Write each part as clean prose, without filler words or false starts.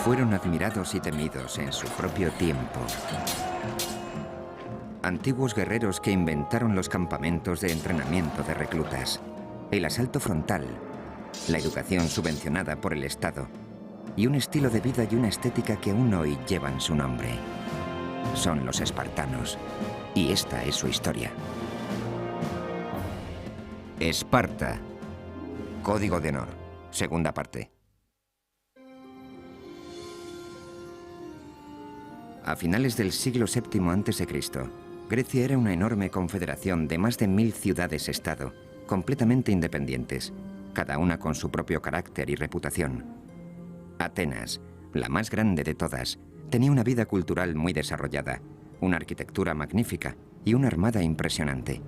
fueron admirados y temidos en su propio tiempo. Antiguos guerreros que inventaron los campamentos de entrenamiento de reclutas, el asalto frontal, la educación subvencionada por el Estado y un estilo de vida y una estética que aún hoy llevan su nombre. Son los espartanos, y esta es su historia. Esparta. Código de honor. Segunda parte. A finales del siglo VII a.C., Grecia era una enorme confederación de más de 1000 ciudades-estado, completamente independientes, cada una con su propio carácter y reputación. Atenas, la más grande de todas, tenía una vida cultural muy desarrollada, una arquitectura magnífica y una armada impresionante.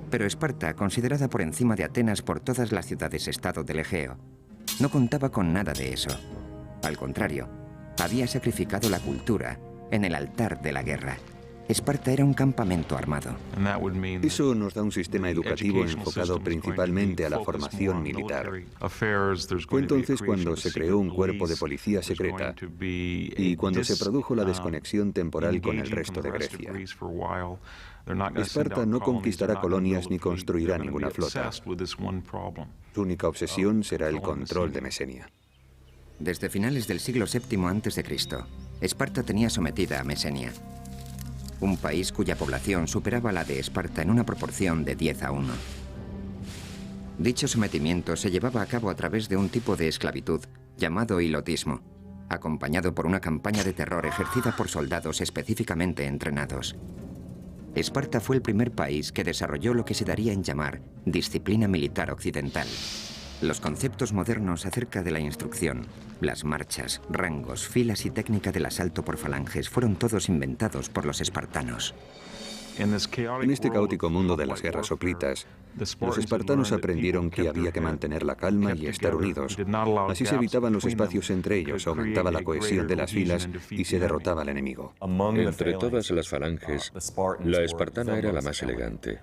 Pero Esparta, considerada por encima de Atenas por todas las ciudades-estado del Egeo, no contaba con nada de eso. Al contrario, había sacrificado la cultura en el altar de la guerra. Esparta era un campamento armado. Eso nos da un sistema educativo enfocado principalmente a la formación militar. Fue entonces cuando se creó un cuerpo de policía secreta y cuando se produjo la desconexión temporal con el resto de Grecia. Esparta no conquistará colonias ni construirá ninguna flota. Su única obsesión será el control de Mesenia. Desde finales del siglo VII a.C., Esparta tenía sometida a Mesenia, un país cuya población superaba la de Esparta en una proporción de 10 a 1. Dicho sometimiento se llevaba a cabo a través de un tipo de esclavitud llamado hilotismo, acompañado por una campaña de terror ejercida por soldados específicamente entrenados. Esparta fue el primer país que desarrolló lo que se daría en llamar disciplina militar occidental. Los conceptos modernos acerca de la instrucción, las marchas, rangos, filas y técnica del asalto por falanges fueron todos inventados por los espartanos. En este caótico mundo de las guerras hoplitas, los espartanos aprendieron que había que mantener la calma y estar unidos. Así se evitaban los espacios entre ellos, aumentaba la cohesión de las filas y se derrotaba al enemigo. Entre todas las falanges, la espartana era la más elegante,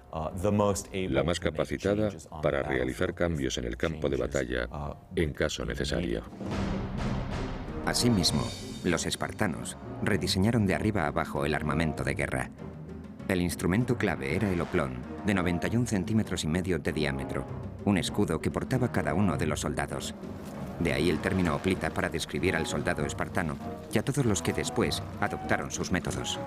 la más capacitada para realizar cambios en el campo de batalla en caso necesario. Asimismo, los espartanos rediseñaron de arriba a abajo el armamento de guerra. El instrumento clave era el oplón, de 91 centímetros y medio de diámetro, un escudo que portaba cada uno de los soldados. De ahí el término hoplita para describir al soldado espartano y a todos los que después adoptaron sus métodos.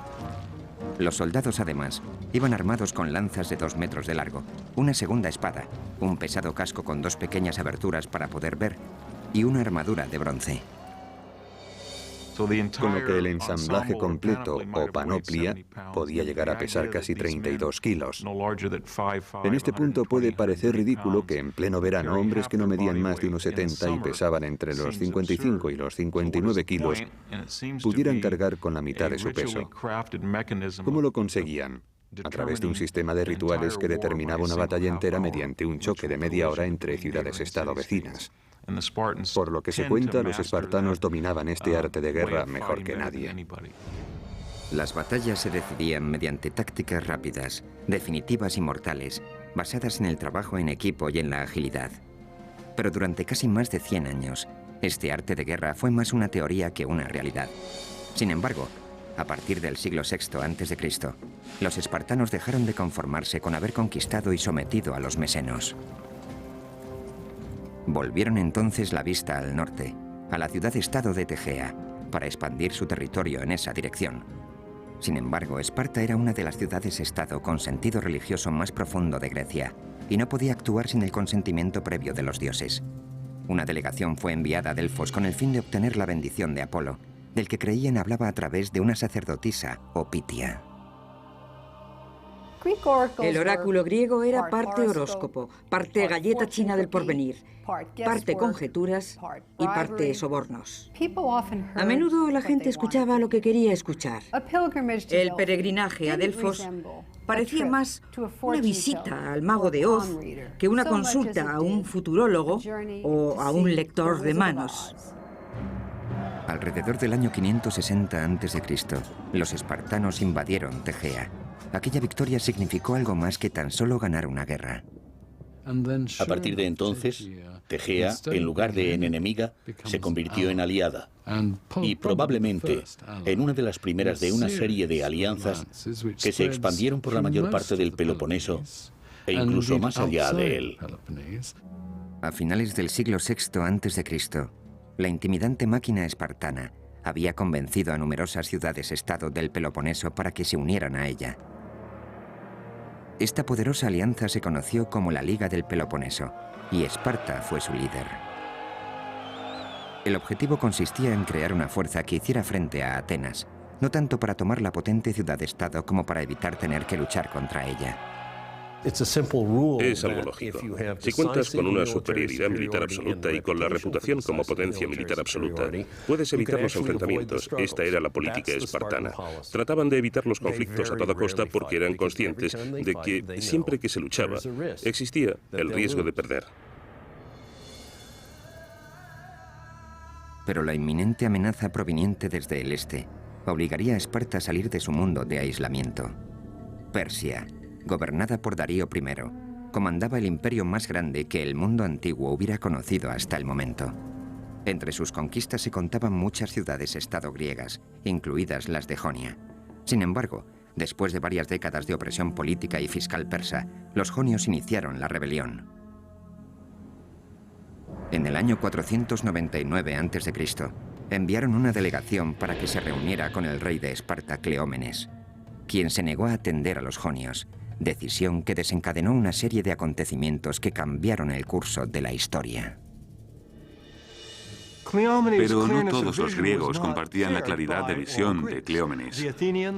Los soldados, además, iban armados con lanzas de 2 metros de largo, una segunda espada, un pesado casco con 2 pequeñas aberturas para poder ver y una armadura de bronce. Con lo que el ensamblaje completo, o panoplia, podía llegar a pesar casi 32 kilos. En este punto puede parecer ridículo que en pleno verano hombres que no medían más de unos 70 y pesaban entre los 55 y los 59 kilos pudieran cargar con la mitad de su peso. ¿Cómo lo conseguían? A través de un sistema de rituales que determinaba una batalla entera mediante un choque de media hora entre ciudades-estado vecinas. Por lo que se cuenta, los espartanos dominaban este arte de guerra mejor que nadie. Las batallas se decidían mediante tácticas rápidas, definitivas y mortales, basadas en el trabajo en equipo y en la agilidad. Pero durante casi más de 100 años, este arte de guerra fue más una teoría que una realidad. Sin embargo, a partir del siglo VI a.C., los espartanos dejaron de conformarse con haber conquistado y sometido a los mesenos. Volvieron entonces la vista al norte, a la ciudad-estado de Tegea, para expandir su territorio en esa dirección. Sin embargo, Esparta era una de las ciudades-estado con sentido religioso más profundo de Grecia, y no podía actuar sin el consentimiento previo de los dioses. Una delegación fue enviada a Delfos con el fin de obtener la bendición de Apolo, del que creían hablaba a través de una sacerdotisa o Pitia. El oráculo griego era parte horóscopo, parte galleta china del porvenir, parte conjeturas y parte sobornos. A menudo la gente escuchaba lo que quería escuchar. El peregrinaje a Delfos parecía más una visita al mago de Oz que una consulta a un futurólogo o a un lector de manos. Alrededor del año 560 a.C., los espartanos invadieron Tegea. Aquella victoria significó algo más que tan solo ganar una guerra. A partir de entonces, Tegea, en lugar de en enemiga, se convirtió en aliada y probablemente en una de las primeras de una serie de alianzas que se expandieron por la mayor parte del Peloponeso e incluso más allá de él. A finales del siglo VI a.C., la intimidante máquina espartana había convencido a numerosas ciudades-estado del Peloponeso para que se unieran a ella. Esta poderosa alianza se conoció como la Liga del Peloponeso, y Esparta fue su líder. El objetivo consistía en crear una fuerza que hiciera frente a Atenas, no tanto para tomar la potente ciudad-estado como para evitar tener que luchar contra ella. Es algo lógico. Si cuentas con una superioridad militar absoluta y con la reputación como potencia militar absoluta, puedes evitar los enfrentamientos. Esta era la política espartana. Trataban de evitar los conflictos a toda costa porque eran conscientes de que siempre que se luchaba, existía el riesgo de perder. Pero la inminente amenaza proveniente desde el este obligaría a Esparta a salir de su mundo de aislamiento. Persia, gobernada por Darío I, comandaba el imperio más grande que el mundo antiguo hubiera conocido hasta el momento. Entre sus conquistas se contaban muchas ciudades-estado griegas, incluidas las de Jonia. Sin embargo, después de varias décadas de opresión política y fiscal persa, los jonios iniciaron la rebelión. En el año 499 a.C., enviaron una delegación para que se reuniera con el rey de Esparta, Cleómenes, quien se negó a atender a los jonios, decisión que desencadenó una serie de acontecimientos que cambiaron el curso de la historia. Pero no todos los griegos compartían la claridad de visión de Cleómenes.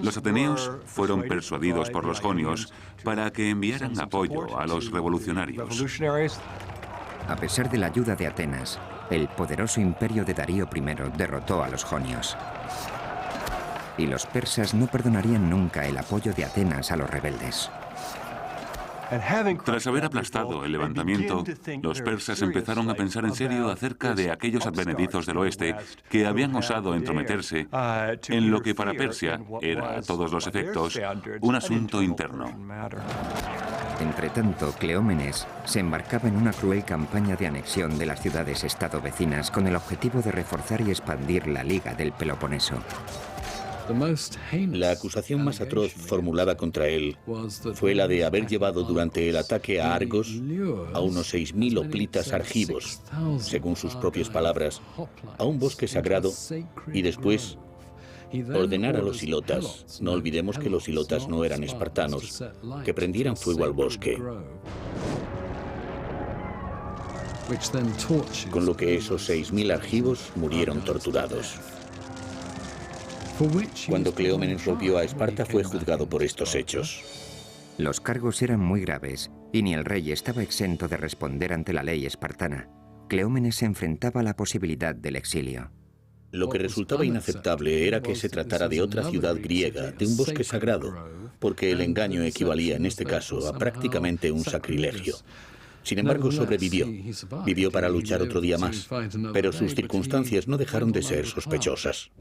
Los ateneos fueron persuadidos por los jonios para que enviaran apoyo a los revolucionarios. A pesar de la ayuda de Atenas, el poderoso imperio de Darío I derrotó a los jonios. Y los persas no perdonarían nunca el apoyo de Atenas a los rebeldes. Tras haber aplastado el levantamiento, los persas empezaron a pensar en serio acerca de aquellos advenedizos del oeste que habían osado entrometerse en lo que para Persia era, a todos los efectos, un asunto interno. Entretanto, Cleómenes se embarcaba en una cruel campaña de anexión de las ciudades-estado vecinas con el objetivo de reforzar y expandir la Liga del Peloponeso. La acusación más atroz formulada contra él fue la de haber llevado durante el ataque a Argos a unos 6.000 hoplitas argivos, según sus propias palabras, a un bosque sagrado y después ordenar a los hilotas, no olvidemos que los hilotas no eran espartanos, que prendieran fuego al bosque. Con lo que esos 6.000 argivos murieron torturados. Cuando Cleómenes volvió a Esparta fue juzgado por estos hechos. Los cargos eran muy graves y ni el rey estaba exento de responder ante la ley espartana. Cleómenes se enfrentaba a la posibilidad del exilio. Lo que resultaba inaceptable era que se tratara de otra ciudad griega, de un bosque sagrado, porque el engaño equivalía en este caso a prácticamente un sacrilegio. Sin embargo, sobrevivió. Vivió para luchar otro día más, pero sus circunstancias no dejaron de ser sospechosas.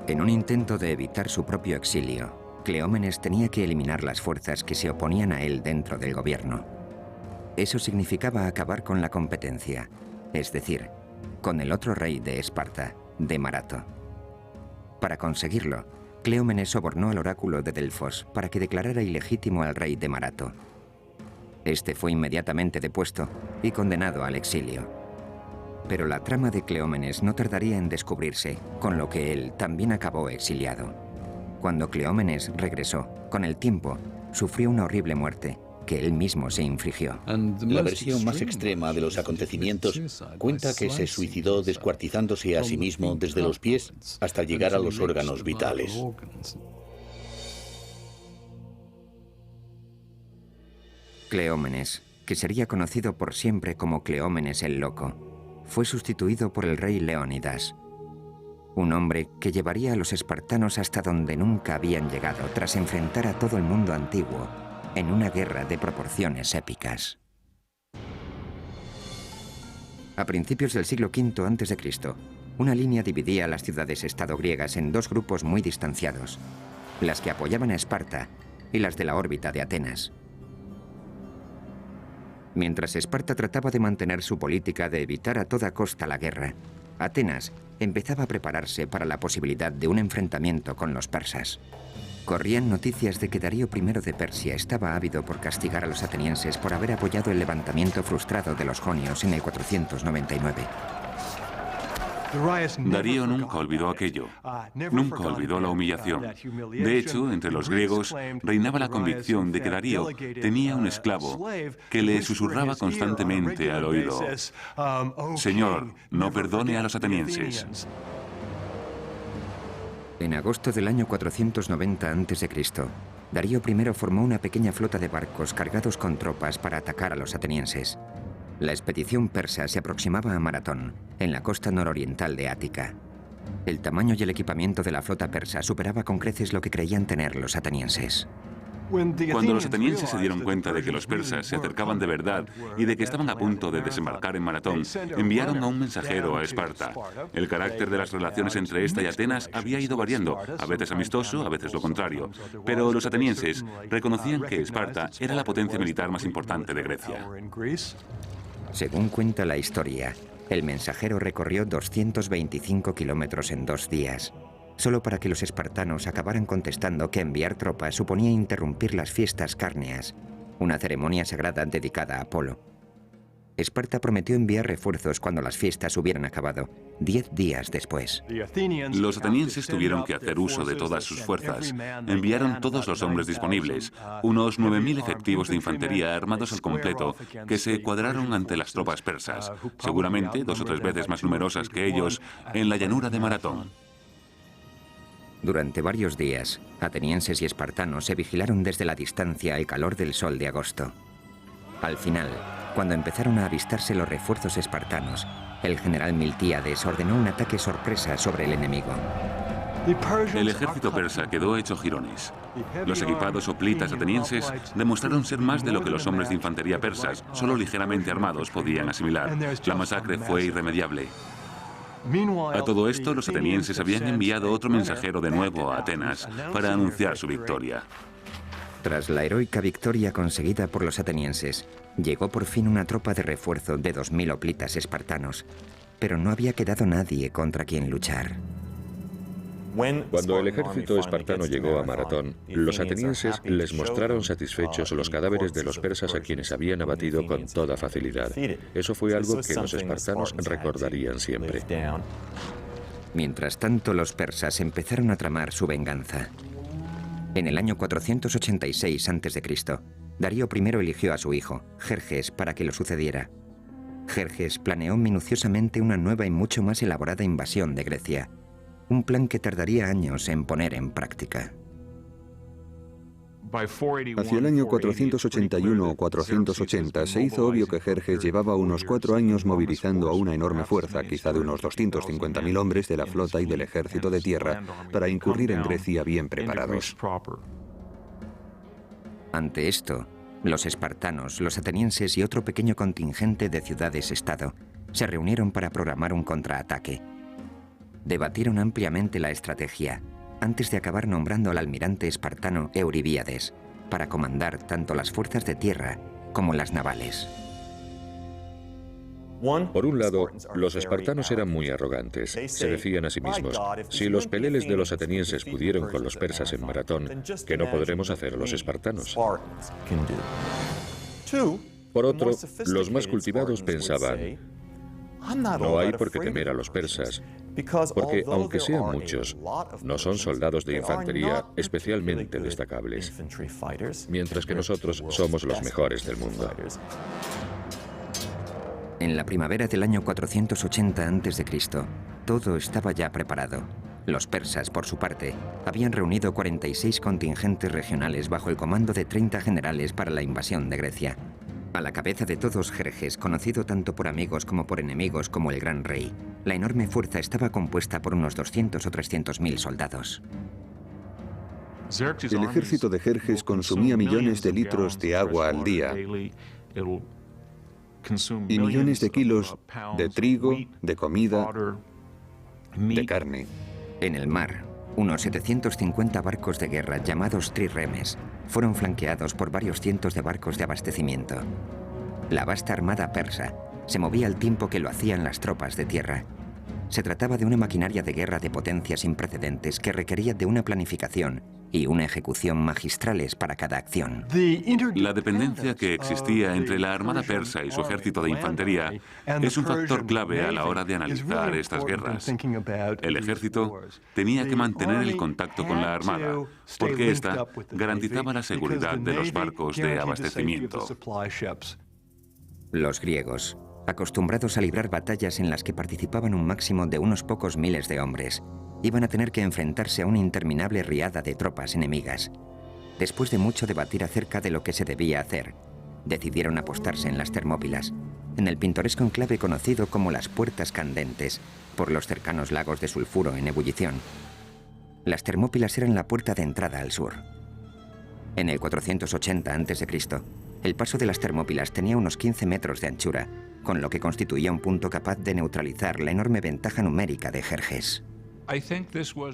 En un intento de evitar su propio exilio, Cleómenes tenía que eliminar las fuerzas que se oponían a él dentro del gobierno. Eso significaba acabar con la competencia, es decir, con el otro rey de Esparta, de Marato. Para conseguirlo, Cleómenes sobornó al oráculo de Delfos para que declarara ilegítimo al rey de Marato. Este fue inmediatamente depuesto y condenado al exilio. Pero la trama de Cleómenes no tardaría en descubrirse, con lo que él también acabó exiliado. Cuando Cleómenes regresó, con el tiempo, sufrió una horrible muerte que él mismo se infligió. La versión más extrema de los acontecimientos cuenta que se suicidó descuartizándose a sí mismo desde los pies hasta llegar a los órganos vitales. Cleómenes, que sería conocido por siempre como Cleómenes el Loco, fue sustituido por el rey Leónidas, un hombre que llevaría a los espartanos hasta donde nunca habían llegado tras enfrentar a todo el mundo antiguo en una guerra de proporciones épicas. A principios del siglo V a.C., una línea dividía a las ciudades-estado griegas en dos grupos muy distanciados, las que apoyaban a Esparta y las de la órbita de Atenas. Mientras Esparta trataba de mantener su política de evitar a toda costa la guerra, Atenas empezaba a prepararse para la posibilidad de un enfrentamiento con los persas. Corrían noticias de que Darío I de Persia estaba ávido por castigar a los atenienses por haber apoyado el levantamiento frustrado de los jonios en el 499. Darío nunca olvidó aquello, nunca olvidó la humillación. De hecho, entre los griegos reinaba la convicción de que Darío tenía un esclavo que le susurraba constantemente al oído: Señor, no perdone a los atenienses. En agosto del año 490 a.C., Darío I formó una pequeña flota de barcos cargados con tropas para atacar a los atenienses. La expedición persa se aproximaba a Maratón, en la costa nororiental de Ática. El tamaño y el equipamiento de la flota persa superaba con creces lo que creían tener los atenienses. Cuando los atenienses se dieron cuenta de que los persas se acercaban de verdad y de que estaban a punto de desembarcar en Maratón, enviaron a un mensajero a Esparta. El carácter de las relaciones entre esta y Atenas había ido variando, a veces amistoso, a veces lo contrario. Pero los atenienses reconocían que Esparta era la potencia militar más importante de Grecia. Según cuenta la historia, el mensajero recorrió 225 kilómetros en 2 días, solo para que los espartanos acabaran contestando que enviar tropas suponía interrumpir las fiestas cárneas, una ceremonia sagrada dedicada a Apolo. Esparta prometió enviar refuerzos cuando las fiestas hubieran acabado, 10 días después. Los atenienses tuvieron que hacer uso de todas sus fuerzas. Enviaron todos los hombres disponibles, unos 9.000 efectivos de infantería armados al completo, que se cuadraron ante las tropas persas, seguramente 2 o 3 veces más numerosas que ellos, en la llanura de Maratón. Durante varios días, atenienses y espartanos se vigilaron desde la distancia al calor del sol de agosto. Al final, cuando empezaron a avistarse los refuerzos espartanos, el general Miltíades ordenó un ataque sorpresa sobre el enemigo. El ejército persa quedó hecho jirones. Los equipados hoplitas atenienses demostraron ser más de lo que los hombres de infantería persas, solo ligeramente armados, podían asimilar. La masacre fue irremediable. A todo esto, los atenienses habían enviado otro mensajero de nuevo a Atenas para anunciar su victoria. Tras la heroica victoria conseguida por los atenienses, llegó por fin una tropa de refuerzo de 2.000 hoplitas espartanos, pero no había quedado nadie contra quien luchar. Cuando el ejército espartano llegó a Maratón, los atenienses les mostraron satisfechos los cadáveres de los persas a quienes habían abatido con toda facilidad. Eso fue algo que los espartanos recordarían siempre. Mientras tanto, los persas empezaron a tramar su venganza. En el año 486 a.C., Darío I eligió a su hijo, Jerjes, para que lo sucediera. Jerjes planeó minuciosamente una nueva y mucho más elaborada invasión de Grecia, un plan que tardaría años en poner en práctica. Hacia el año 481 o 480 se hizo obvio que Jerjes llevaba unos 4 años movilizando a una enorme fuerza, quizá de unos 250.000 hombres de la flota y del ejército de tierra, para incurrir en Grecia bien preparados. Ante esto, los espartanos, los atenienses y otro pequeño contingente de ciudades-estado se reunieron para programar un contraataque. Debatieron ampliamente la estrategia, antes de acabar nombrando al almirante espartano Euribíades para comandar tanto las fuerzas de tierra como las navales. Por un lado, los espartanos eran muy arrogantes. Se decían a sí mismos: si los peleles de los atenienses pudieron con los persas en Maratón, ¿qué no podremos hacer los espartanos? Por otro, los más cultivados pensaban: no hay por qué temer a los persas, porque aunque sean muchos, no son soldados de infantería especialmente destacables, mientras que nosotros somos los mejores del mundo. En la primavera del año 480 a.C., todo estaba ya preparado. Los persas, por su parte, habían reunido 46 contingentes regionales bajo el comando de 30 generales para la invasión de Grecia. A la cabeza de todos Jerjes, conocido tanto por amigos como por enemigos como el Gran Rey, la enorme fuerza estaba compuesta por unos 200 o 300.000 soldados. El ejército de Jerjes consumía millones de litros de agua al día y millones de kilos de trigo, de comida, de carne. En el mar, unos 750 barcos de guerra llamados triremes fueron flanqueados por varios cientos de barcos de abastecimiento. La vasta armada persa se movía al tiempo que lo hacían las tropas de tierra. Se trataba de una maquinaria de guerra de potencia sin precedentes que requería de una planificación y una ejecución magistrales para cada acción. La dependencia que existía entre la armada persa y su ejército de infantería es un factor clave a la hora de analizar estas guerras. El ejército tenía que mantener el contacto con la armada, porque ésta garantizaba la seguridad de los barcos de abastecimiento. Los griegos, acostumbrados a librar batallas en las que participaban un máximo de unos pocos miles de hombres, iban a tener que enfrentarse a una interminable riada de tropas enemigas. Después de mucho debatir acerca de lo que se debía hacer, decidieron apostarse en las Termópilas, en el pintoresco enclave conocido como las Puertas Candentes, por los cercanos lagos de sulfuro en ebullición. Las Termópilas eran la puerta de entrada al sur. En el 480 a.C., el paso de las Termópilas tenía unos 15 metros de anchura, con lo que constituía un punto capaz de neutralizar la enorme ventaja numérica de Jerjes.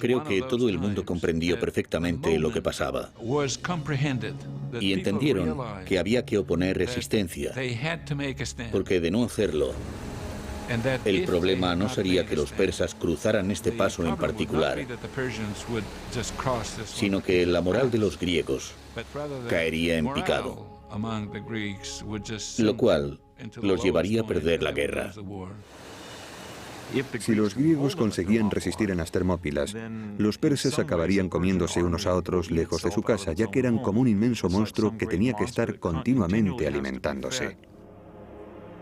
Creo que todo el mundo comprendió perfectamente lo que pasaba y entendieron que había que oponer resistencia, porque de no hacerlo, el problema no sería que los persas cruzaran este paso en particular, sino que la moral de los griegos caería en picado, lo cual los llevaría a perder la guerra. Si los griegos conseguían resistir en las Termópilas, los persas acabarían comiéndose unos a otros lejos de su casa, ya que eran como un inmenso monstruo que tenía que estar continuamente alimentándose.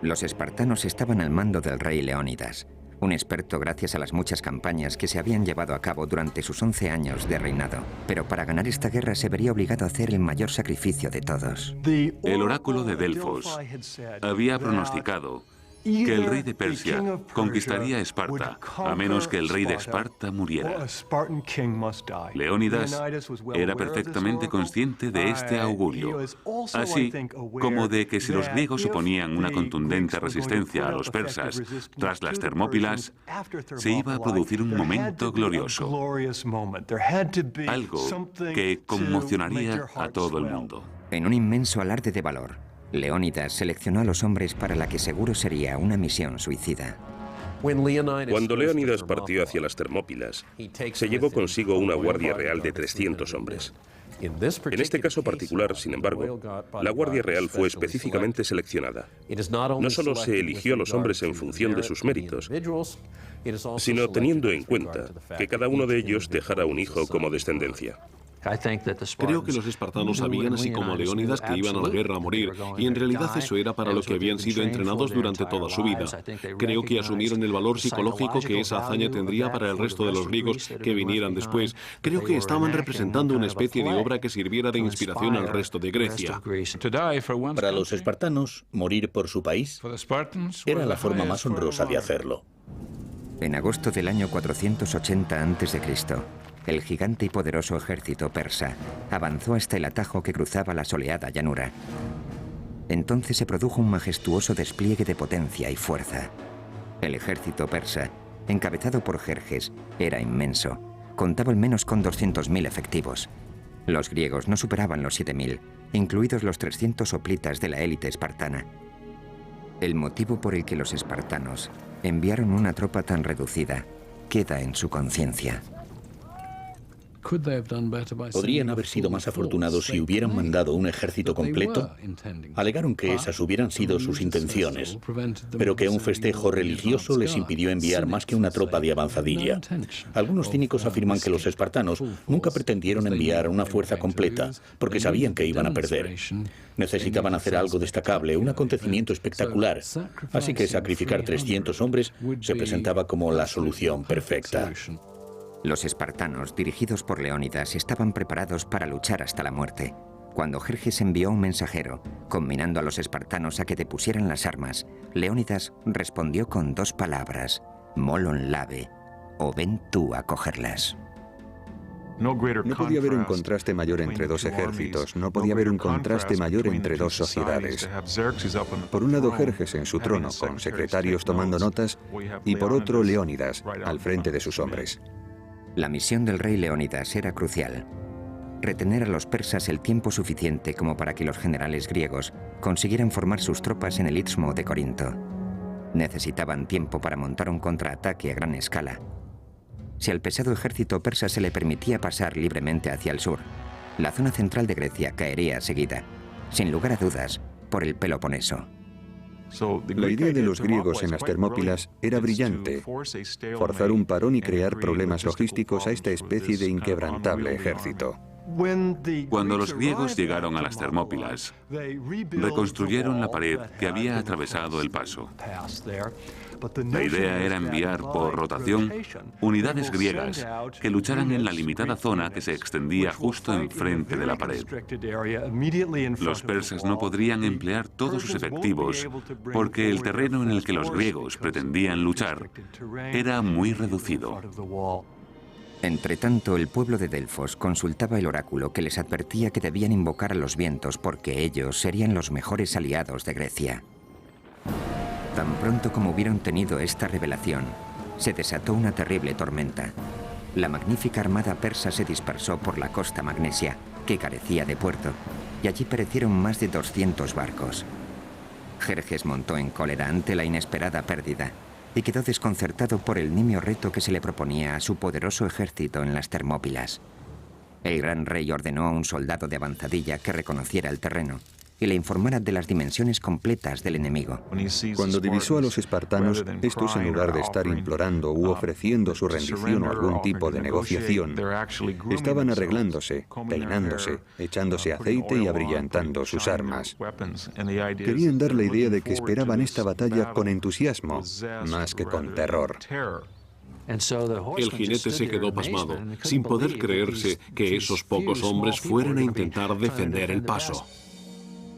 Los espartanos estaban al mando del rey Leónidas, un experto gracias a las muchas campañas que se habían llevado a cabo durante sus 11 años de reinado. Pero para ganar esta guerra se vería obligado a hacer el mayor sacrificio de todos. El oráculo de Delfos había pronosticado que el rey de Persia conquistaría Esparta, a menos que el rey de Esparta muriera. Leónidas era perfectamente consciente de este augurio, así como de que si los griegos oponían una contundente resistencia a los persas tras las Termópilas, se iba a producir un momento glorioso, algo que conmocionaría a todo el mundo. En un inmenso alarde de valor, Leónidas seleccionó a los hombres para la que seguro sería una misión suicida. Cuando Leónidas partió hacia las Termópilas, se llevó consigo una guardia real de 300 hombres. En este caso particular, sin embargo, la Guardia Real fue específicamente seleccionada. No solo se eligió a los hombres en función de sus méritos, sino teniendo en cuenta que cada uno de ellos dejara un hijo como descendencia. Creo que los espartanos sabían, así como Leónidas, que iban a la guerra a morir, y en realidad eso era para lo que habían sido entrenados durante toda su vida. Creo que asumieron el valor psicológico que esa hazaña tendría para el resto de los griegos que vinieran después. Creo que estaban representando una especie de obra que sirviera de inspiración al resto de Grecia. Para los espartanos, morir por su país era la forma más honrosa de hacerlo. En agosto del año 480 a.C., el gigante y poderoso ejército persa avanzó hasta el atajo que cruzaba la soleada llanura. Entonces se produjo un majestuoso despliegue de potencia y fuerza. El ejército persa, encabezado por Jerjes, era inmenso. Contaba al menos con 200.000 efectivos. Los griegos no superaban los 7.000, incluidos los 300 hoplitas de la élite espartana. El motivo por el que los espartanos enviaron una tropa tan reducida queda en su conciencia. Podrían haber sido más afortunados si hubieran mandado un ejército completo. Alegaron que esas hubieran sido sus intenciones, pero que un festejo religioso les impidió enviar más que una tropa de avanzadilla. Algunos cínicos afirman que los espartanos nunca pretendieron enviar una fuerza completa, porque sabían que iban a perder. Necesitaban hacer algo destacable, un acontecimiento espectacular, así que sacrificar 300 hombres se presentaba como la solución perfecta. Los espartanos, dirigidos por Leónidas, estaban preparados para luchar hasta la muerte. Cuando Jerjes envió un mensajero, combinando a los espartanos a que depusieran las armas, Leónidas respondió con 2 palabras: molon lave, o ven tú a cogerlas. No podía haber un contraste mayor entre dos ejércitos, no podía haber un contraste mayor entre dos sociedades. Por un lado, Jerjes en su trono, con secretarios tomando notas, y por otro, Leónidas, al frente de sus hombres. La misión del rey Leónidas era crucial. retener a los persas el tiempo suficiente como para que los generales griegos consiguieran formar sus tropas en el Istmo de Corinto. Necesitaban tiempo para montar un contraataque a gran escala. Si al pesado ejército persa se le permitía pasar libremente hacia el sur, la zona central de Grecia caería seguida, sin lugar a dudas, por el Peloponeso. La idea de los griegos en las Termópilas era brillante: forzar un parón y crear problemas logísticos a esta especie de inquebrantable ejército. Cuando los griegos llegaron a las Termópilas, reconstruyeron la pared que había atravesado el paso. La idea era enviar por rotación unidades griegas que lucharan en la limitada zona que se extendía justo enfrente de la pared. Los persas no podrían emplear todos sus efectivos porque el terreno en el que los griegos pretendían luchar era muy reducido. Entretanto, el pueblo de Delfos consultaba el oráculo, que les advertía que debían invocar a los vientos porque ellos serían los mejores aliados de Grecia. Tan pronto como hubieron tenido esta revelación, se desató una terrible tormenta. La magnífica armada persa se dispersó por la costa magnesia, que carecía de puerto, y allí perecieron más de 200 barcos. Jerjes montó en cólera ante la inesperada pérdida y quedó desconcertado por el nimio reto que se le proponía a su poderoso ejército en las Termópilas. El gran rey ordenó a un soldado de avanzadilla que reconociera el terreno y le informara de las dimensiones completas del enemigo. Cuando divisó a los espartanos, estos, en lugar de estar implorando u ofreciendo su rendición o algún tipo de negociación, estaban arreglándose, peinándose, echándose aceite y abrillantando sus armas. Querían dar la idea de que esperaban esta batalla con entusiasmo, más que con terror. El jinete se quedó pasmado, sin poder creerse que esos pocos hombres fueran a intentar defender el paso.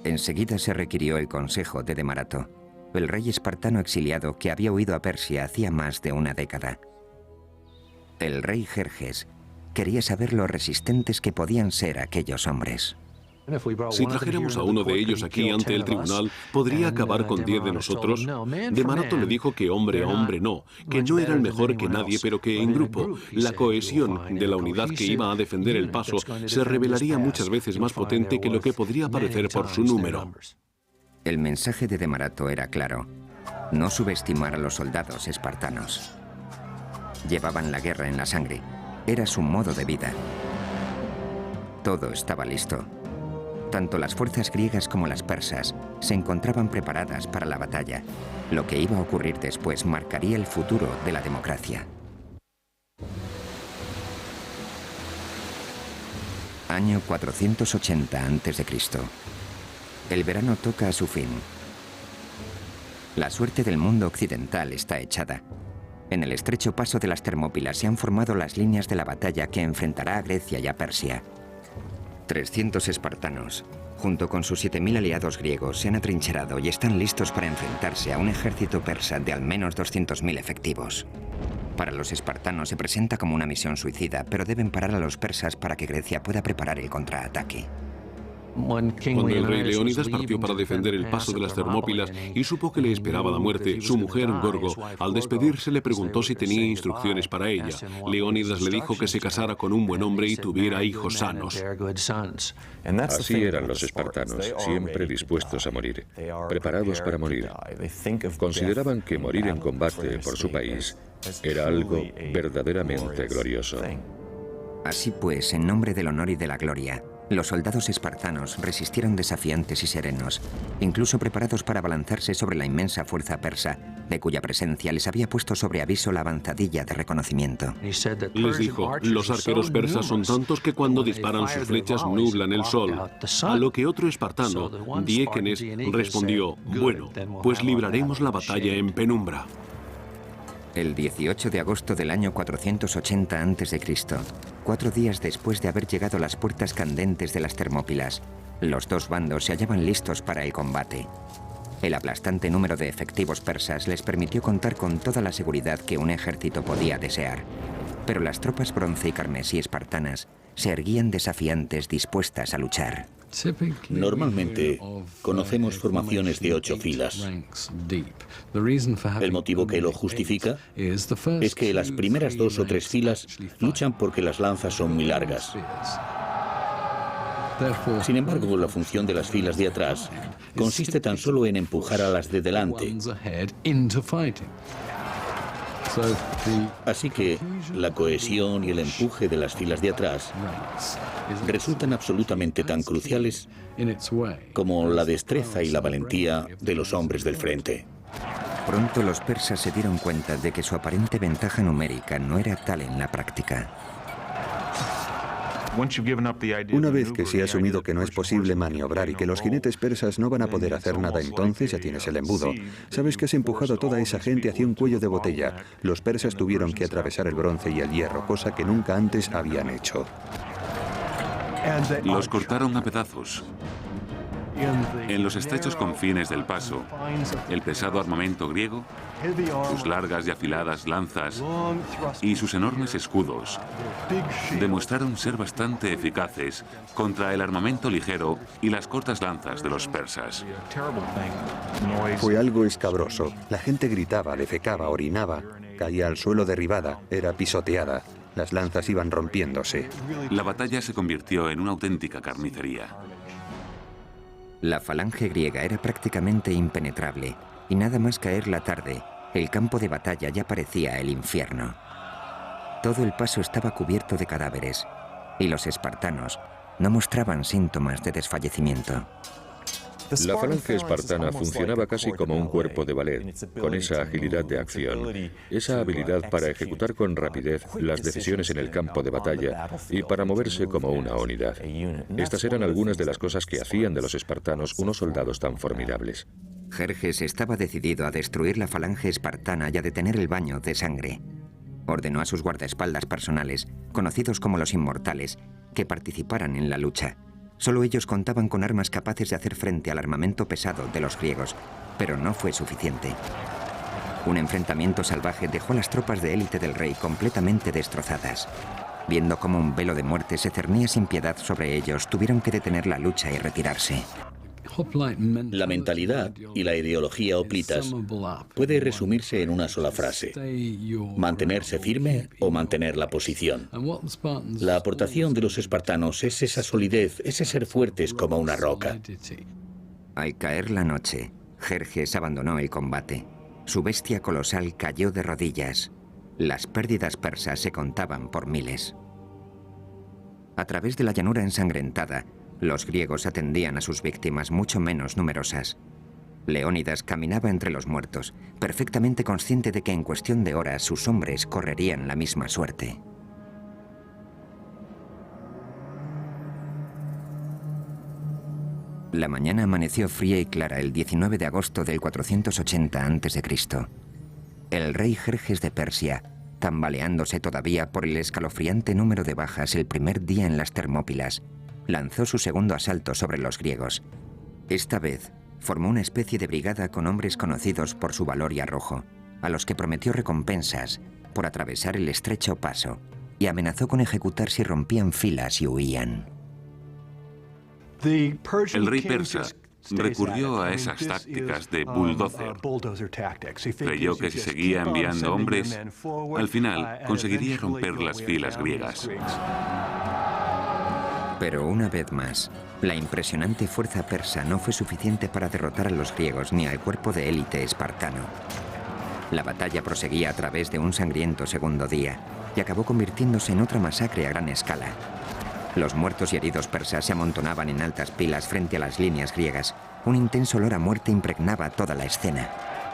Enseguida se requirió el consejo de Demarato, el rey espartano exiliado que había huido a Persia hacía más de una década. El rey Jerjes quería saber lo resistentes que podían ser aquellos hombres. Si trajéramos a uno de ellos aquí ante el tribunal, ¿podría acabar con 10 de nosotros? Demarato le dijo que hombre a hombre no, que no eran mejor que nadie, pero que en grupo, la cohesión de la unidad que iba a defender el paso se revelaría muchas veces más potente que lo que podría parecer por su número. El mensaje de Demarato era claro: no subestimar a los soldados espartanos. Llevaban la guerra en la sangre, era su modo de vida. Todo estaba listo. Tanto las fuerzas griegas como las persas se encontraban preparadas para la batalla. Lo que iba a ocurrir después marcaría el futuro de la democracia. Año 480 a.C. El verano toca a su fin. La suerte del mundo occidental está echada. En el estrecho paso de las Termópilas se han formado las líneas de la batalla que enfrentará a Grecia y a Persia. 300 espartanos, junto con sus 7.000 aliados griegos, se han atrincherado y están listos para enfrentarse a un ejército persa de al menos 200.000 efectivos. Para los espartanos se presenta como una misión suicida, pero deben parar a los persas para que Grecia pueda preparar el contraataque. Cuando el rey Leónidas partió para defender el paso de las Termópilas y supo que le esperaba la muerte, su mujer, Gorgo, al despedirse le preguntó si tenía instrucciones para ella. Leónidas le dijo que se casara con un buen hombre y tuviera hijos sanos. Así eran los espartanos, siempre dispuestos a morir, preparados para morir. Consideraban que morir en combate por su país era algo verdaderamente glorioso. Así pues, en nombre del honor y de la gloria, los soldados espartanos resistieron desafiantes y serenos, incluso preparados para abalanzarse sobre la inmensa fuerza persa, de cuya presencia les había puesto sobre aviso la avanzadilla de reconocimiento. Les dijo: los arqueros persas son tantos que cuando disparan sus flechas nublan el sol. A lo que otro espartano, Diéquenes, respondió: bueno, pues libraremos la batalla en penumbra. El 18 de agosto del año 480 a.C., 4 días después de haber llegado a las puertas candentes de las Termópilas, los dos bandos se hallaban listos para el combate. El aplastante número de efectivos persas les permitió contar con toda la seguridad que un ejército podía desear. Pero las tropas bronce y carmesí espartanas se erguían desafiantes, dispuestas a luchar. Normalmente conocemos formaciones de 8 filas. El motivo que lo justifica es que las primeras 2 o 3 filas luchan porque las lanzas son muy largas. Sin embargo, la función de las filas de atrás consiste tan solo en empujar a las de delante. Así que la cohesión y el empuje de las filas de atrás resultan absolutamente tan cruciales como la destreza y la valentía de los hombres del frente. Pronto los persas se dieron cuenta de que su aparente ventaja numérica no era tal en la práctica. Una vez que se ha asumido que no es posible maniobrar y que los jinetes persas no van a poder hacer nada, entonces ya tienes el embudo. Sabes que has empujado a toda esa gente hacia un cuello de botella. Los persas tuvieron que atravesar el bronce y el hierro, cosa que nunca antes habían hecho. Los cortaron a pedazos. En los estrechos confines del paso, el pesado armamento griego, sus largas y afiladas lanzas y sus enormes escudos demostraron ser bastante eficaces contra el armamento ligero y las cortas lanzas de los persas. Fue algo escabroso. La gente gritaba, defecaba, orinaba, caía al suelo derribada, era pisoteada. Las lanzas iban rompiéndose. La batalla se convirtió en una auténtica carnicería. La falange griega era prácticamente impenetrable, y nada más caer la tarde, el campo de batalla ya parecía el infierno. Todo el paso estaba cubierto de cadáveres, y los espartanos no mostraban síntomas de desfallecimiento. La falange espartana funcionaba casi como un cuerpo de ballet, con esa agilidad de acción, esa habilidad para ejecutar con rapidez las decisiones en el campo de batalla y para moverse como una unidad. Estas eran algunas de las cosas que hacían de los espartanos unos soldados tan formidables. Jerjes estaba decidido a destruir la falange espartana y a detener el baño de sangre. Ordenó a sus guardaespaldas personales, conocidos como los inmortales, que participaran en la lucha. Solo ellos contaban con armas capaces de hacer frente al armamento pesado de los griegos, pero no fue suficiente. Un enfrentamiento salvaje dejó a las tropas de élite del rey completamente destrozadas. Viendo cómo un velo de muerte se cernía sin piedad sobre ellos, tuvieron que detener la lucha y retirarse. La mentalidad y la ideología hoplitas puede resumirse en una sola frase: mantenerse firme o mantener la posición. La aportación de los espartanos es esa solidez, ese ser fuertes como una roca. Al caer la noche, Jerjes abandonó el combate. Su bestia colosal cayó de rodillas. Las pérdidas persas se contaban por miles. A través de la llanura ensangrentada, los griegos atendían a sus víctimas mucho menos numerosas. Leónidas caminaba entre los muertos, perfectamente consciente de que en cuestión de horas sus hombres correrían la misma suerte. La mañana amaneció fría y clara el 19 de agosto del 480 a.C. El rey Jerjes de Persia, tambaleándose todavía por el escalofriante número de bajas el primer día en las Termópilas, lanzó su segundo asalto sobre los griegos. Esta vez, formó una especie de brigada con hombres conocidos por su valor y arrojo, a los que prometió recompensas por atravesar el estrecho paso, y amenazó con ejecutar si rompían filas y huían. El rey persa recurrió a esas tácticas de bulldozer. Creyó que si seguía enviando hombres, al final conseguiría romper las filas griegas. Pero una vez más, la impresionante fuerza persa no fue suficiente para derrotar a los griegos ni al cuerpo de élite espartano. La batalla proseguía a través de un sangriento segundo día y acabó convirtiéndose en otra masacre a gran escala. Los muertos y heridos persas se amontonaban en altas pilas frente a las líneas griegas. Un intenso olor a muerte impregnaba toda la escena.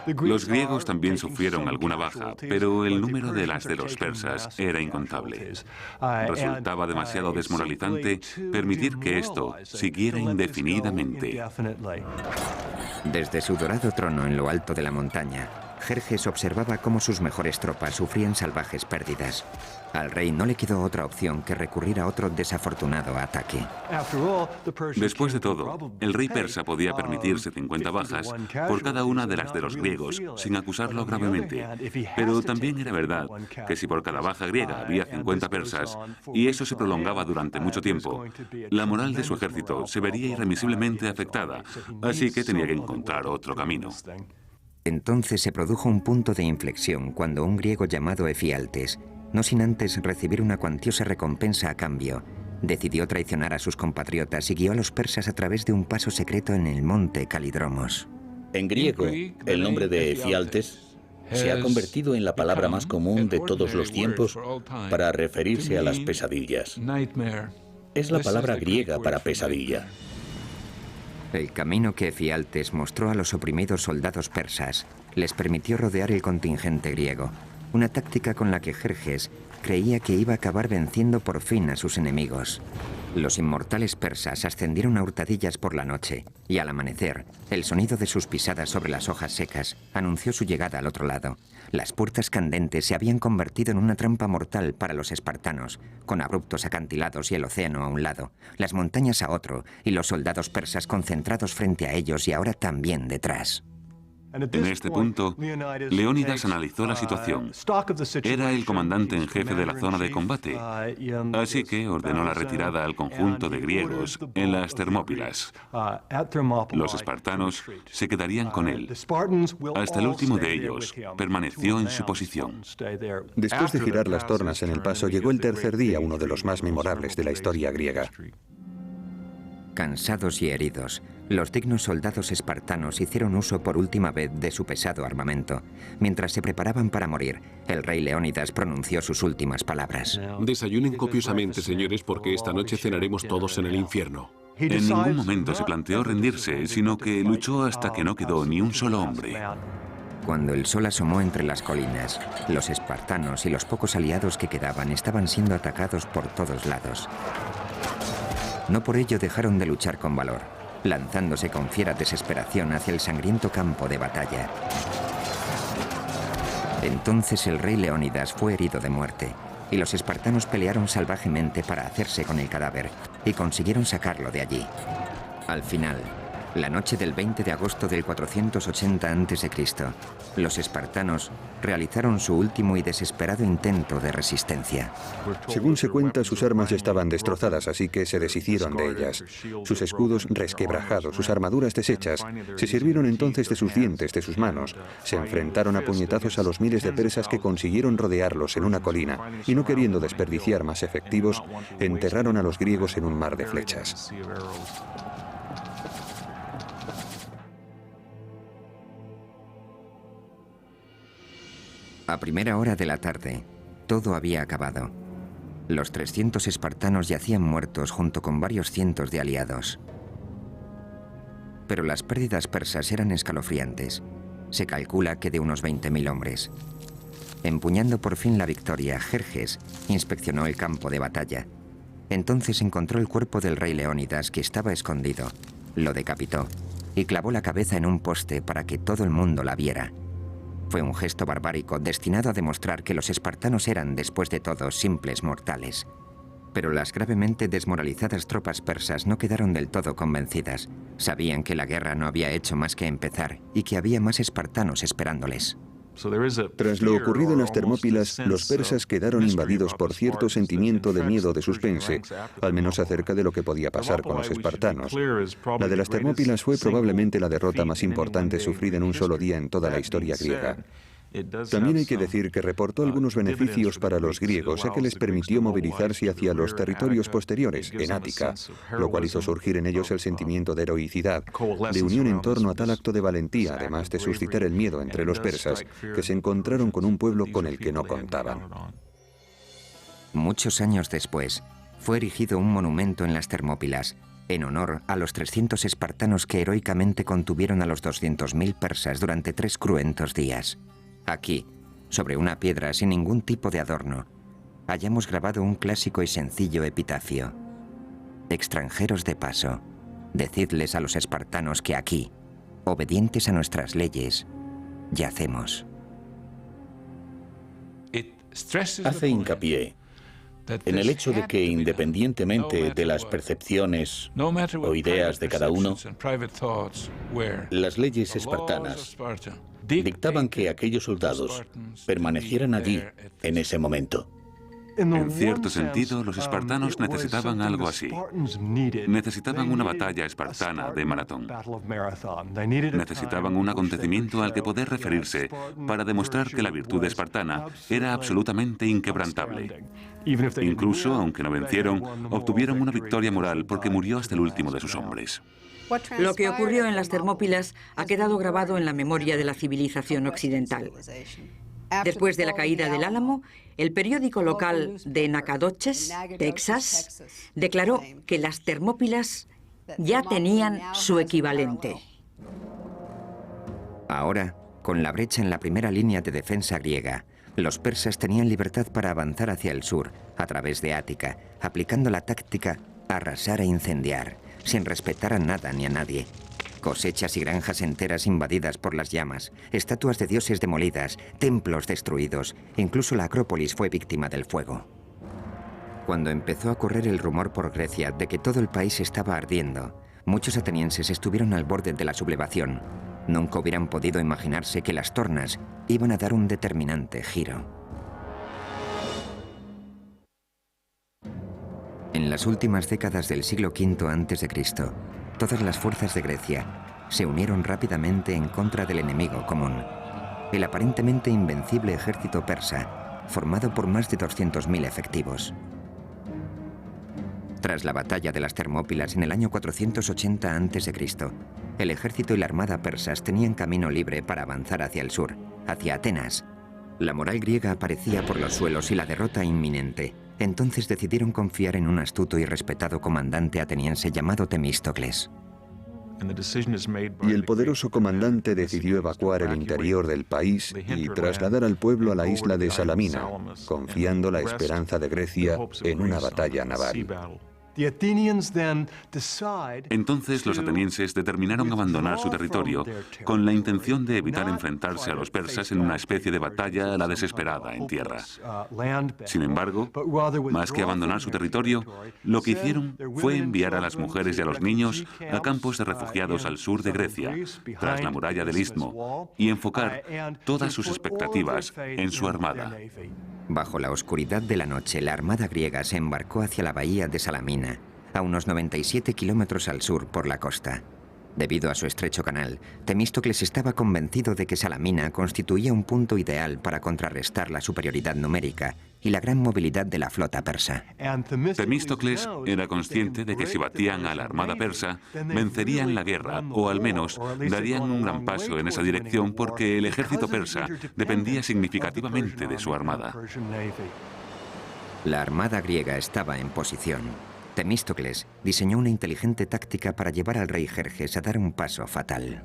Los griegos también sufrieron alguna baja, pero el número de las de los persas era incontable. Resultaba demasiado desmoralizante permitir que esto siguiera indefinidamente. Desde su dorado trono en lo alto de la montaña, Jerjes observaba cómo sus mejores tropas sufrían salvajes pérdidas. Al rey no le quedó otra opción que recurrir a otro desafortunado ataque. Después de todo, el rey persa podía permitirse 50 bajas por cada una de las de los griegos, sin acusarlo gravemente. Pero también era verdad que si por cada baja griega había 50 persas, y eso se prolongaba durante mucho tiempo, la moral de su ejército se vería irremisiblemente afectada, así que tenía que encontrar otro camino. Entonces se produjo un punto de inflexión cuando un griego llamado Efialtes, no sin antes recibir una cuantiosa recompensa a cambio, decidió traicionar a sus compatriotas y guió a los persas a través de un paso secreto en el monte Calidromos. En griego, el nombre de Efialtes se ha convertido en la palabra más común de todos los tiempos para referirse a las pesadillas. Es la palabra griega para pesadilla. El camino que Efialtes mostró a los oprimidos soldados persas les permitió rodear el contingente griego, una táctica con la que Jerjes creía que iba a acabar venciendo por fin a sus enemigos. Los inmortales persas ascendieron a hurtadillas por la noche, y al amanecer, el sonido de sus pisadas sobre las hojas secas anunció su llegada al otro lado. Las puertas candentes se habían convertido en una trampa mortal para los espartanos, con abruptos acantilados y el océano a un lado, las montañas a otro, y los soldados persas concentrados frente a ellos y ahora también detrás. En este punto, Leónidas analizó la situación. Era el comandante en jefe de la zona de combate, así que ordenó la retirada al conjunto de griegos en las Termópilas. Los espartanos se quedarían con él. Hasta el último de ellos permaneció en su posición. Después de girar las tornas en el paso, llegó el tercer día, uno de los más memorables de la historia griega. Cansados y heridos, los dignos soldados espartanos hicieron uso por última vez de su pesado armamento. Mientras se preparaban para morir, el rey Leónidas pronunció sus últimas palabras. Desayunen copiosamente, señores, porque esta noche cenaremos todos en el infierno. En ningún momento se planteó rendirse, sino que luchó hasta que no quedó ni un solo hombre. Cuando el sol asomó entre las colinas, los espartanos y los pocos aliados que quedaban estaban siendo atacados por todos lados. No por ello dejaron de luchar con valor, lanzándose con fiera desesperación hacia el sangriento campo de batalla. Entonces el rey Leónidas fue herido de muerte, y los espartanos pelearon salvajemente para hacerse con el cadáver, y consiguieron sacarlo de allí. Al final, la noche del 20 de agosto del 480 a.C., los espartanos realizaron su último y desesperado intento de resistencia. Según se cuenta, sus armas ya estaban destrozadas, así que se deshicieron de ellas. Sus escudos resquebrajados, sus armaduras deshechas, se sirvieron entonces de sus dientes, de sus manos. Se enfrentaron a puñetazos a los miles de persas que consiguieron rodearlos en una colina, y no queriendo desperdiciar más efectivos, enterraron a los griegos en un mar de flechas. A primera hora de la tarde, todo había acabado. Los 300 espartanos yacían muertos junto con varios cientos de aliados. Pero las pérdidas persas eran escalofriantes. Se calcula que de unos 20.000 hombres. Empuñando por fin la victoria, Jerjes inspeccionó el campo de batalla. Entonces encontró el cuerpo del rey Leónidas, que estaba escondido. Lo decapitó y clavó la cabeza en un poste para que todo el mundo la viera. Fue un gesto barbárico destinado a demostrar que los espartanos eran, después de todo, simples mortales. Pero las gravemente desmoralizadas tropas persas no quedaron del todo convencidas. Sabían que la guerra no había hecho más que empezar y que había más espartanos esperándoles. Tras lo ocurrido en las Termópilas, los persas quedaron invadidos por cierto sentimiento de miedo de suspense, al menos acerca de lo que podía pasar con los espartanos. La de las Termópilas fue probablemente la derrota más importante sufrida en un solo día en toda la historia griega. También hay que decir que reportó algunos beneficios para los griegos, ya que les permitió movilizarse hacia los territorios posteriores, en Ática, lo cual hizo surgir en ellos el sentimiento de heroicidad, de unión en torno a tal acto de valentía, además de suscitar el miedo entre los persas, que se encontraron con un pueblo con el que no contaban. Muchos años después, fue erigido un monumento en las Termópilas, en honor a los 300 espartanos que heroicamente contuvieron a los 200.000 persas durante 3 cruentos días. Aquí, sobre una piedra sin ningún tipo de adorno, hayamos grabado un clásico y sencillo epitafio. Extranjeros de paso, decidles a los espartanos que aquí, obedientes a nuestras leyes, yacemos. Hace hincapié en el hecho de que, independientemente de las percepciones o ideas de cada uno, las leyes espartanas dictaban que aquellos soldados permanecieran allí en ese momento. En cierto sentido, los espartanos necesitaban algo así. Necesitaban una batalla espartana de maratón. Necesitaban un acontecimiento al que poder referirse para demostrar que la virtud espartana era absolutamente inquebrantable. Incluso, aunque no vencieron, obtuvieron una victoria moral porque murió hasta el último de sus hombres. Lo que ocurrió en las Termópilas ha quedado grabado en la memoria de la civilización occidental. Después de la caída del Álamo, el periódico local de Nacogdoches, Texas, declaró que las Termópilas ya tenían su equivalente. Ahora, con la brecha en la primera línea de defensa griega, los persas tenían libertad para avanzar hacia el sur, a través de Ática, aplicando la táctica arrasar e incendiar, sin respetar a nada ni a nadie. Cosechas y granjas enteras invadidas por las llamas, estatuas de dioses demolidas, templos destruidos, incluso la Acrópolis fue víctima del fuego. Cuando empezó a correr el rumor por Grecia de que todo el país estaba ardiendo, muchos atenienses estuvieron al borde de la sublevación. Nunca hubieran podido imaginarse que las tornas iban a dar un determinante giro. En las últimas décadas del siglo V a.C., todas las fuerzas de Grecia se unieron rápidamente en contra del enemigo común, el aparentemente invencible ejército persa, formado por más de 200.000 efectivos. Tras la batalla de las Termópilas en el año 480 a.C., el ejército y la armada persas tenían camino libre para avanzar hacia el sur, hacia Atenas. La moral griega aparecía por los suelos y la derrota inminente. Entonces decidieron confiar en un astuto y respetado comandante ateniense llamado Temístocles. Y el poderoso comandante decidió evacuar el interior del país y trasladar al pueblo a la isla de Salamina, confiando la esperanza de Grecia en una batalla naval. Entonces los atenienses determinaron abandonar su territorio con la intención de evitar enfrentarse a los persas en una especie de batalla a la desesperada en tierra. Sin embargo, más que abandonar su territorio, lo que hicieron fue enviar a las mujeres y a los niños a campos de refugiados al sur de Grecia, tras la muralla del Istmo, y enfocar todas sus expectativas en su armada. Bajo la oscuridad de la noche, la armada griega se embarcó hacia la bahía de Salamina, a unos 97 kilómetros al sur por la costa. Debido a su estrecho canal, Temístocles estaba convencido de que Salamina constituía un punto ideal para contrarrestar la superioridad numérica y la gran movilidad de la flota persa. Temístocles era consciente de que si batían a la armada persa, vencerían la guerra, o al menos darían un gran paso en esa dirección porque el ejército persa dependía significativamente de su armada. La armada griega estaba en posición. Temístocles diseñó una inteligente táctica para llevar al rey Jerjes a dar un paso fatal.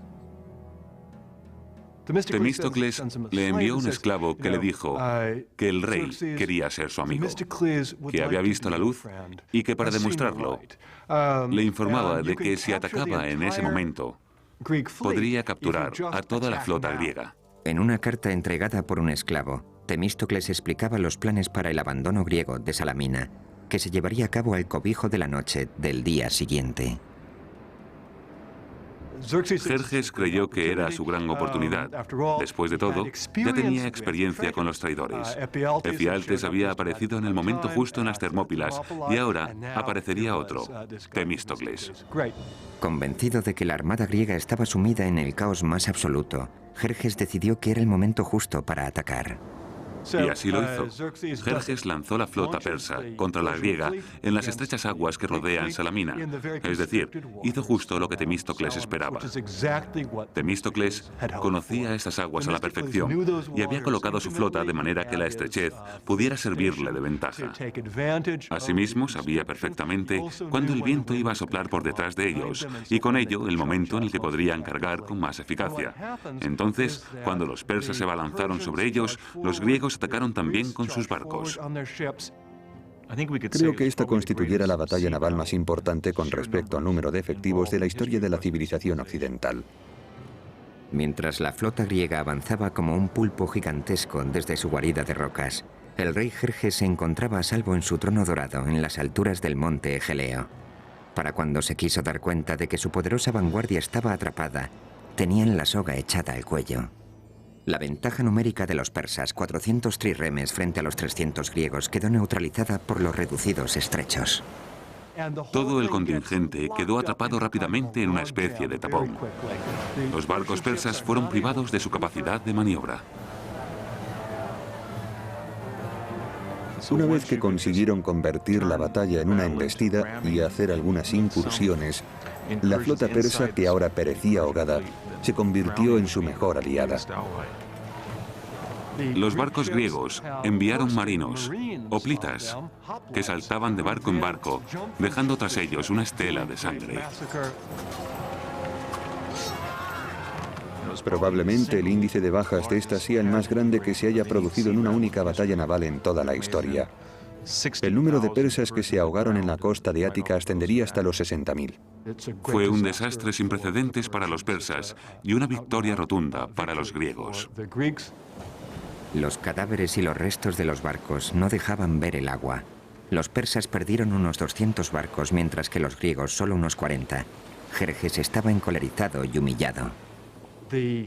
Temístocles le envió un esclavo que le dijo que el rey quería ser su amigo, que había visto la luz y que para demostrarlo le informaba de que si atacaba en ese momento podría capturar a toda la flota griega. En una carta entregada por un esclavo, Temístocles explicaba los planes para el abandono griego de Salamina, que se llevaría a cabo al cobijo de la noche del día siguiente. Jerjes creyó que era su gran oportunidad. Después de todo, ya tenía experiencia con los traidores. Efialtes había aparecido en el momento justo en las Termópilas y ahora aparecería otro, Temístocles. Convencido de que la armada griega estaba sumida en el caos más absoluto, Jerjes decidió que era el momento justo para atacar. Y así lo hizo. Jerjes lanzó la flota persa contra la griega en las estrechas aguas que rodean Salamina. Es decir, hizo justo lo que Temístocles esperaba. Temístocles conocía estas aguas a la perfección y había colocado su flota de manera que la estrechez pudiera servirle de ventaja. Asimismo, sabía perfectamente cuándo el viento iba a soplar por detrás de ellos y con ello el momento en el que podrían cargar con más eficacia. Entonces, cuando los persas se abalanzaron sobre ellos, los griegos atacaron también con sus barcos. Creo que esta constituyera la batalla naval más importante con respecto al número de efectivos de la historia de la civilización occidental. Mientras la flota griega avanzaba como un pulpo gigantesco desde su guarida de rocas, el rey Jerjes se encontraba a salvo en su trono dorado en las alturas del monte Egeleo. Para cuando se quiso dar cuenta de que su poderosa vanguardia estaba atrapada, tenían la soga echada al cuello. La ventaja numérica de los persas, 400 trirremes frente a los 300 griegos, quedó neutralizada por los reducidos estrechos. Todo el contingente quedó atrapado rápidamente en una especie de tapón. Los barcos persas fueron privados de su capacidad de maniobra. Una vez que consiguieron convertir la batalla en una embestida y hacer algunas incursiones, la flota persa, que ahora perecía ahogada, se convirtió en su mejor aliada. Los barcos griegos enviaron marinos, hoplitas, que saltaban de barco en barco, dejando tras ellos una estela de sangre. Probablemente el índice de bajas de esta sea el más grande que se haya producido en una única batalla naval en toda la historia. El número de persas que se ahogaron en la costa de Ática ascendería hasta los 60.000. Fue un desastre sin precedentes para los persas y una victoria rotunda para los griegos. Los cadáveres y los restos de los barcos no dejaban ver el agua. Los persas perdieron unos 200 barcos, mientras que los griegos solo unos 40. Jerjes estaba encolerizado y humillado.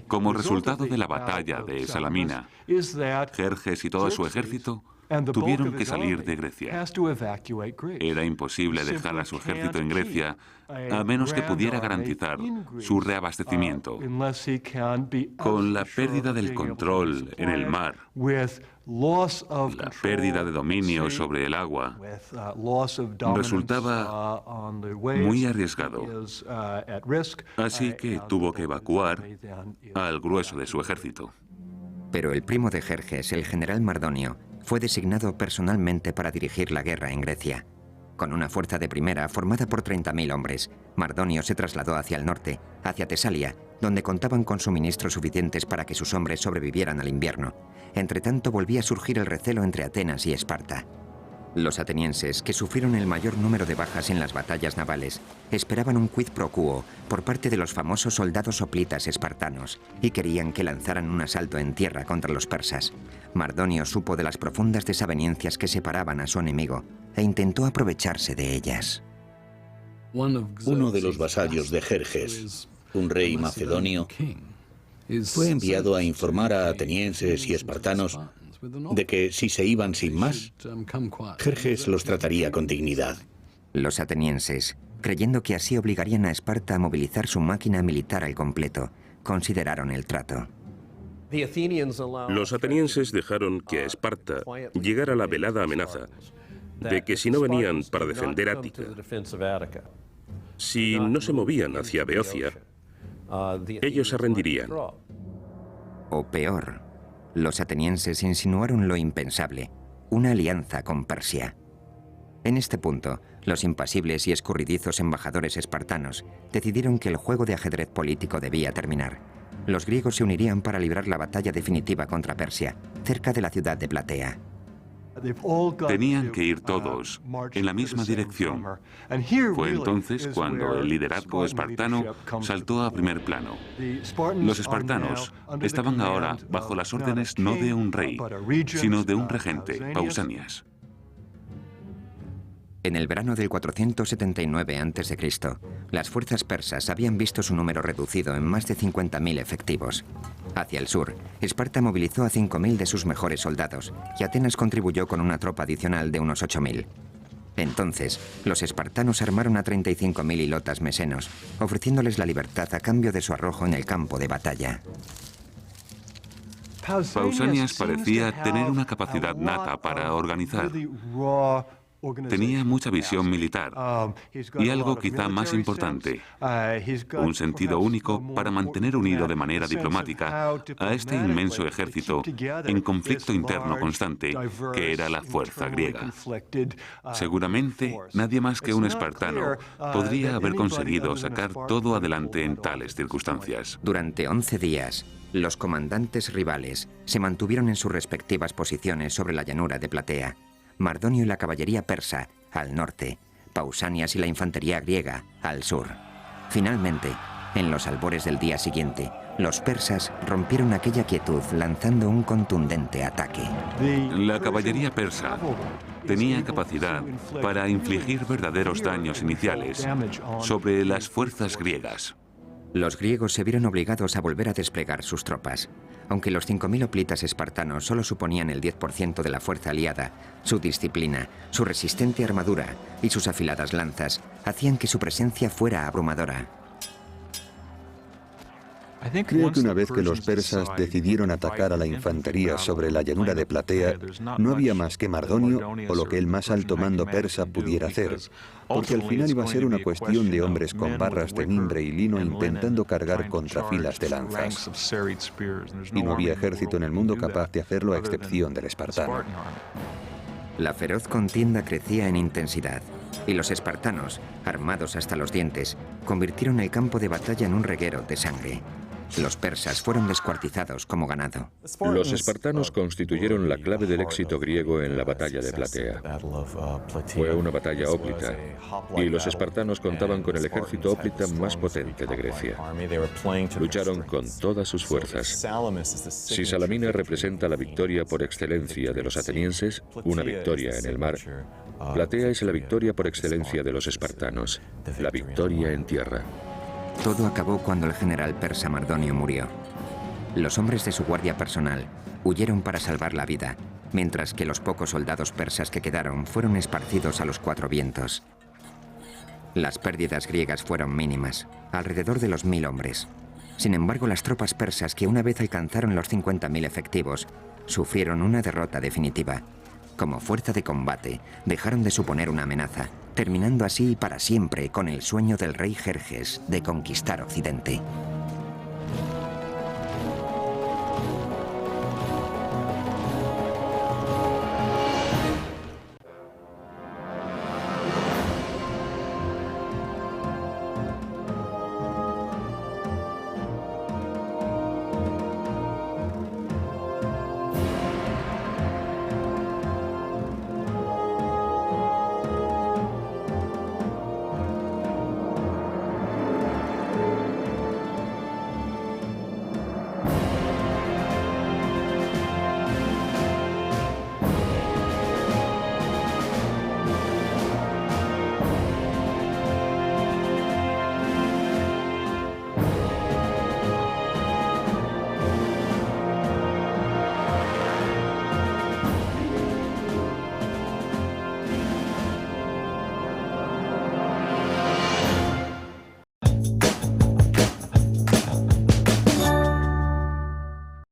Como resultado de la batalla de Salamina, Jerjes y todo su ejército tuvieron que salir de Grecia. Era imposible dejar a su ejército en Grecia a menos que pudiera garantizar su reabastecimiento. Con la pérdida del control en el mar, la pérdida de dominio sobre el agua, resultaba muy arriesgado. Así que tuvo que evacuar al grueso de su ejército. Pero el primo de Jerjes, el general Mardonio, fue designado personalmente para dirigir la guerra en Grecia. Con una fuerza de primera formada por 30.000 hombres, Mardonio se trasladó hacia el norte, hacia Tesalia, donde contaban con suministros suficientes para que sus hombres sobrevivieran al invierno. Entretanto, volvía a surgir el recelo entre Atenas y Esparta. Los atenienses, que sufrieron el mayor número de bajas en las batallas navales, esperaban un quid pro quo por parte de los famosos soldados hoplitas espartanos y querían que lanzaran un asalto en tierra contra los persas. Mardonio supo de las profundas desavenencias que separaban a su enemigo e intentó aprovecharse de ellas. Uno de los vasallos de Jerjes, un rey macedonio, fue enviado a informar a atenienses y espartanos de que si se iban sin más, Jerjes los trataría con dignidad. Los atenienses, creyendo que así obligarían a Esparta a movilizar su máquina militar al completo, consideraron el trato. Los atenienses dejaron que a Esparta llegara la velada amenaza de que si no venían para defender Ática, si no se movían hacia Beocia, ellos se rendirían. O peor, los atenienses insinuaron lo impensable, una alianza con Persia. En este punto, los impasibles y escurridizos embajadores espartanos decidieron que el juego de ajedrez político debía terminar. Los griegos se unirían para librar la batalla definitiva contra Persia, cerca de la ciudad de Platea. Tenían que ir todos en la misma dirección. Fue entonces cuando el liderazgo espartano saltó a primer plano. Los espartanos estaban ahora bajo las órdenes no de un rey, sino de un regente, Pausanias. En el verano del 479 a.C., las fuerzas persas habían visto su número reducido en más de 50.000 efectivos. Hacia el sur, Esparta movilizó a 5.000 de sus mejores soldados y Atenas contribuyó con una tropa adicional de unos 8.000. Entonces, los espartanos armaron a 35.000 hilotas mesenos, ofreciéndoles la libertad a cambio de su arrojo en el campo de batalla. Pausanias parecía tener una capacidad nata para organizar. Tenía mucha visión militar y algo quizá más importante, un sentido único para mantener unido de manera diplomática a este inmenso ejército en conflicto interno constante que era la fuerza griega. Seguramente nadie más que un espartano podría haber conseguido sacar todo adelante en tales circunstancias. Durante 11 días, los comandantes rivales se mantuvieron en sus respectivas posiciones sobre la llanura de Platea. Mardonio y la caballería persa, al norte, Pausanias y la infantería griega, al sur. Finalmente, en los albores del día siguiente, los persas rompieron aquella quietud lanzando un contundente ataque. La caballería persa tenía capacidad para infligir verdaderos daños iniciales sobre las fuerzas griegas. Los griegos se vieron obligados a volver a desplegar sus tropas. Aunque los 5.000 hoplitas espartanos solo suponían el 10% de la fuerza aliada, su disciplina, su resistente armadura y sus afiladas lanzas hacían que su presencia fuera abrumadora. Creo que una vez que los persas decidieron atacar a la infantería sobre la llanura de Platea, no había más que Mardonio o lo que el más alto mando persa pudiera hacer, porque al final iba a ser una cuestión de hombres con barras de mimbre y lino intentando cargar contra filas de lanzas. Y no había ejército en el mundo capaz de hacerlo a excepción del espartano. La feroz contienda crecía en intensidad, y los espartanos, armados hasta los dientes, convirtieron el campo de batalla en un reguero de sangre. Los persas fueron descuartizados como ganado. Los espartanos constituyeron la clave del éxito griego en la batalla de Platea. Fue una batalla hóplita, y los espartanos contaban con el ejército hóplita más potente de Grecia. Lucharon con todas sus fuerzas. Si Salamina representa la victoria por excelencia de los atenienses, una victoria en el mar, Platea es la victoria por excelencia de los espartanos, la victoria en tierra. Todo acabó cuando el general persa Mardonio murió. Los hombres de su guardia personal huyeron para salvar la vida, mientras que los pocos soldados persas que quedaron fueron esparcidos a los 4 vientos. Las pérdidas griegas fueron mínimas, alrededor de los 1.000 hombres. Sin embargo, las tropas persas, que una vez alcanzaron los 50.000 efectivos, sufrieron una derrota definitiva. Como fuerza de combate, dejaron de suponer una amenaza, terminando así para siempre con el sueño del rey Jerjes de conquistar Occidente.